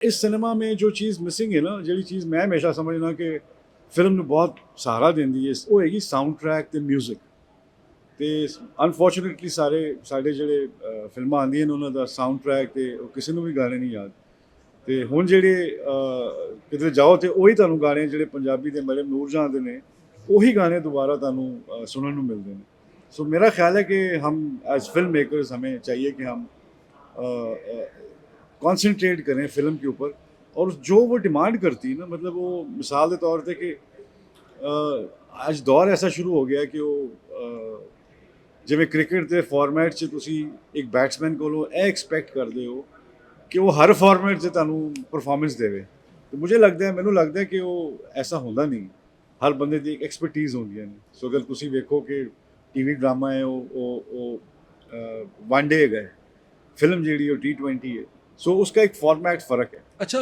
इस सिनेमा में जो चीज़ मिसिंग है ना, ਜਿਹੜੀ ਚੀਜ਼ ਮੈਂ ਹਮੇਸ਼ਾ ਸਮਝਦਾ ਕਿ ਫਿਲਮ ਨੂੰ ਬਹੁਤ ਸਹਾਰਾ ਦਿੰਦੀ ਹੈ, ਉਹ ਹੈਗੀ ਸਾਊਂਡ ਟਰੈਕ ਤੇ 뮤직। ਤੇ ਅਨਫੋਰਚੂਨੇਟਲੀ ਸਾਡੇ ਜਿਹੜੇ ਫਿਲਮਾਂ ਆਉਂਦੀਆਂ ਨੇ ਉਹਨਾਂ ਦਾ ਸਾਊਂਡ ਟਰੈਕ ਤੇ ਉਹ ਕਿਸੇ ਨੂੰ ਵੀ ਗਾਣੇ ਨਹੀਂ ਯਾਦ। ਤੇ ਹੁਣ ਜਿਹੜੇ ਕਿਤੇ ਜਾਓ ਤੇ ਉਹੀ ਤੁਹਾਨੂੰ ਗਾਣੇ ਜਿਹੜੇ ਪੰਜਾਬੀ ਦੇ ਮਲਮ ਨੂਰਜਹਾਂ ਦੇ ਨੇ, ਉਹੀ ਗਾਣੇ ਦੁਬਾਰਾ ਤੁਹਾਨੂੰ सुनने ਨੂੰ मिलते हैं। सो मेरा ख्याल है कि हम एज फिल्म मेकर्स हमें चाहिए कि हम कंसंट्रेट करें फिल्म के ऊपर, और जो वो डिमांड करती है ना, मतलब वो मिसाल के तौर पर कि आज दौर ऐसा शुरू हो गया कि वो जिमें क्रिकेट के फॉर्मेट 'ਚ ਤੁਸੀਂ ਇੱਕ बैट्समैन ਕੋਲੋਂ ਇਹ ਐਕਸਪੈਕਟ ਕਰਦੇ ਹੋ ਕਿ ਉਹ ਹਰ ਫਾਰਮੈਟ 'ਚ ਤੁਹਾਨੂੰ ਪਰਫਾਰਮੈਂਸ ਦੇਵੇ। ਤੇ ਮੈਨੂੰ ਲੱਗਦਾ ਕਿ ਉਹ ਐਸਾ ਹੁੰਦਾ ਨਹੀਂ। ਹਰ ਬੰਦੇ ਦੀ ਇੱਕ ਐਕਸਪਰਟੀਜ਼ ਹੁੰਦੀਆਂ ਨੇ। ਸੋ ਅਗਰ ਤੁਸੀਂ ਵੇਖੋ ਕਿ ਟੀਵੀ ਡਰਾਮਾ ਹੈ ਉਹ वन डे है, फिल्म जी T20 है, सो उसका एक फॉर्मेट फ़र्क है। अच्छा